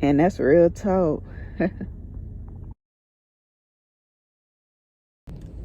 And that's real talk.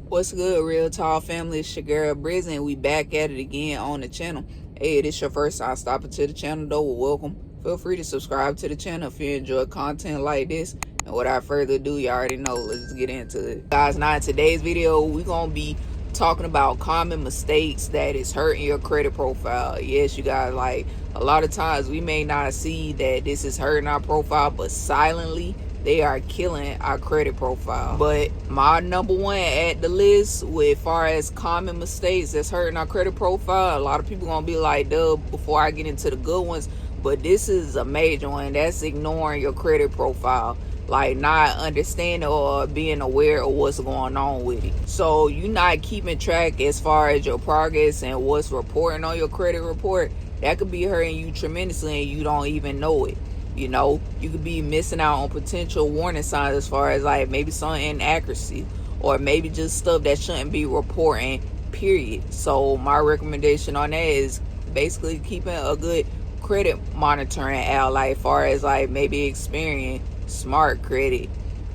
What's good, Real Tall family? It's your girl Briz, and we back at it again on the channel. Hey, if this your first time stopping to the channel, though, well, welcome. Feel free to subscribe to the channel if you enjoy content like this. And without further ado, you already know, let's get into it. Guys, now in today's video, we're going to be talking about common mistakes that is hurting your credit profile. Yes, you guys, like, a lot of times we may not see that this is hurting our profile, but silently, they are killing our credit profile. But my number one at the list with far as common mistakes that's hurting our credit profile, a lot of people gonna be like, duh, before I get into the good ones, but this is a major one. That's ignoring your credit profile, like not understanding or being aware of what's going on with it. So you not keeping track as far as your progress and what's reporting on your credit report, that could be hurting you tremendously and you don't even know it. You know, you could be missing out on potential warning signs as far as like maybe some inaccuracy or maybe just stuff that shouldn't be reporting, period. So my recommendation on that is basically keeping a good credit monitoring app, like far as like maybe Experian, Smart Credit,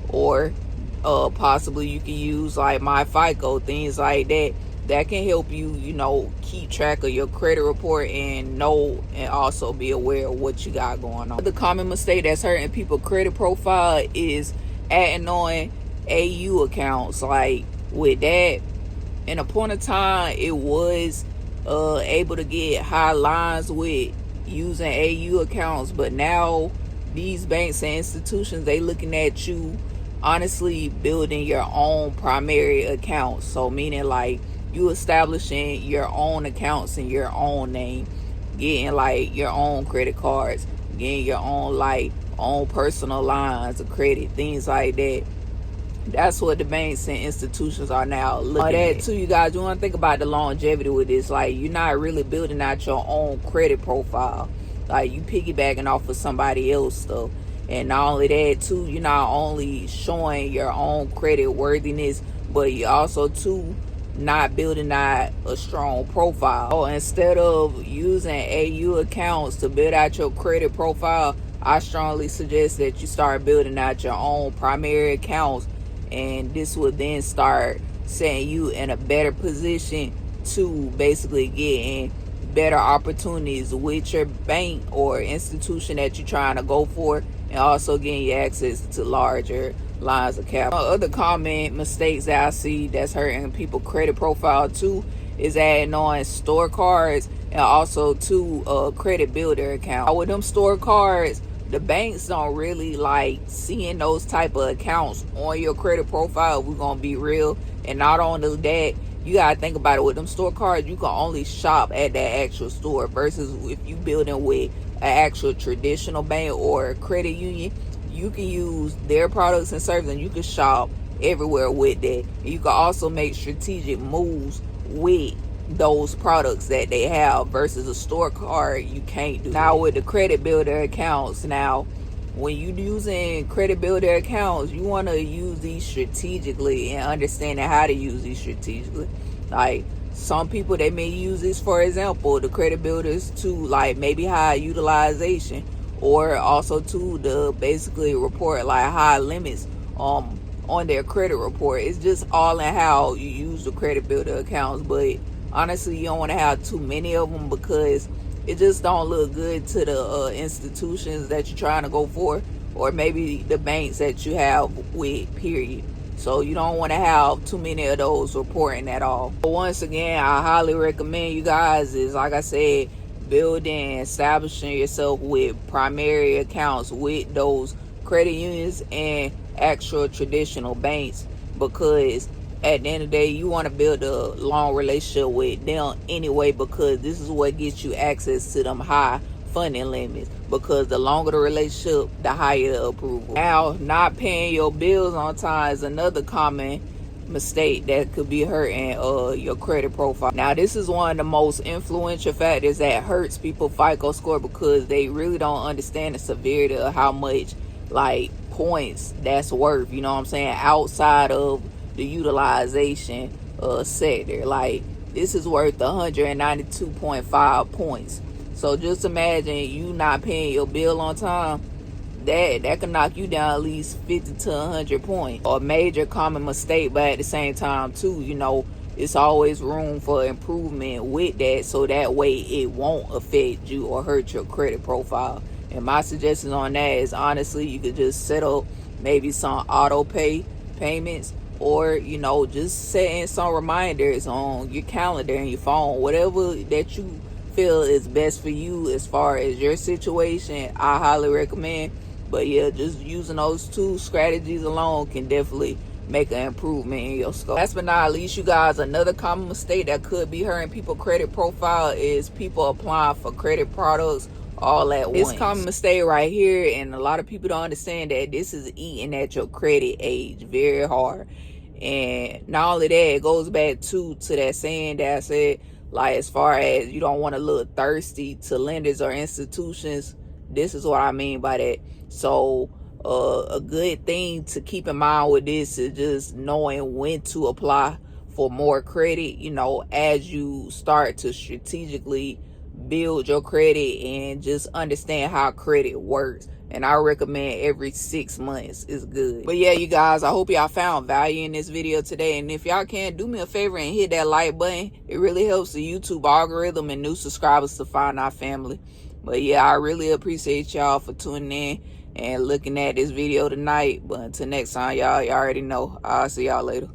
or possibly you can use like My FICO, things like that. That can help you, you know, keep track of your credit report and know and also be aware of what you got going on. The common mistake that's hurting people's credit profile is adding on AU accounts. Like with that, in a point of time, it was able to get high lines with using AU accounts, but now these banks and institutions, they looking at you honestly building your own primary accounts. So meaning like you establishing your own accounts in your own name, getting like your own credit cards, getting your own like own personal lines of credit, things like that. That's what the banks and institutions are now looking at. Too, you guys, you want to think about the longevity with this. Like, you're not really building out your own credit profile. Like, you piggybacking off of somebody else's stuff. And not only that, too, you're not only showing your own credit worthiness, but you also, too, not building out a strong profile. So instead of using AU accounts to build out your credit profile, I strongly suggest that you start building out your own primary accounts, and this will then start setting you in a better position to basically get in better opportunities with your bank or institution that you're trying to go for, and also getting you access to larger lines of capital. Other common mistakes that I see that's hurting people credit profile too is adding on store cards and also to credit builder account. With them store cards, the banks don't really like seeing those type of accounts on your credit profile. We're gonna be real. And not only that, you gotta think about it, with them store cards, you can only shop at that actual store, versus if you building with an actual traditional bank or a credit union, you can use their products and services and you can shop everywhere with that. And you can also make strategic moves with those products that they have, versus a store card you can't do. Now with the credit builder accounts, now when you using credit builder accounts, you want to use these strategically and understanding how to use these strategically. Like some people, they may use this, for example, the credit builders to like maybe high utilization, or also to basically report like high limits on their credit report. It's just all in how you use the credit builder accounts. But honestly, you don't want to have too many of them because it just don't look good to the institutions that you're trying to go for, or maybe the banks that you have with, period. So you don't want to have too many of those reporting at all. But once again, I highly recommend you guys is, like I said, building, establishing yourself with primary accounts with those credit unions and actual traditional banks, because at the end of the day, you want to build a long relationship with them anyway, because this is what gets you access to them high funding limits, because the longer the relationship, the higher the approval. Now, not paying your bills on time is another common mistake that could be hurting your credit profile. Now, this is one of the most influential factors that hurts people FICO score, because they really don't understand the severity of how much like points that's worth, you know what I'm saying, outside of the utilization sector. Like this is worth 192.5 points. So just imagine you not paying your bill on time. that can knock you down at least 50 to 100 points. A major common mistake, but at the same time too, it's always room for improvement with that, so that way it won't affect you or hurt your credit profile. And my suggestion on that is, honestly, you could just set up maybe some auto pay payments, or just setting some reminders on your calendar and your phone, whatever that you feel is best for you as far as your situation. I highly recommend. But yeah, just using those two strategies alone can definitely make an improvement in your score. Last but not least, you guys, another common mistake that could be hurting people's credit profile is people applying for credit products all at once. This common mistake right here, and a lot of people don't understand that this is eating at your credit age very hard. And not only that, it goes back to that saying that I said, like, as far as you don't want to look thirsty to lenders or institutions. This is what I mean by that. So a good thing to keep in mind with this is just knowing when to apply for more credit, as you start to strategically build your credit and just understand how credit works. And I recommend every 6 months is good. But yeah, you guys, I hope y'all found value in this video today. And if y'all can, do me a favor and hit that like button. It really helps the YouTube algorithm and new subscribers to find our family. But yeah, I really appreciate y'all for tuning in and looking at this video tonight. But until next time, y'all already know. I'll see y'all later.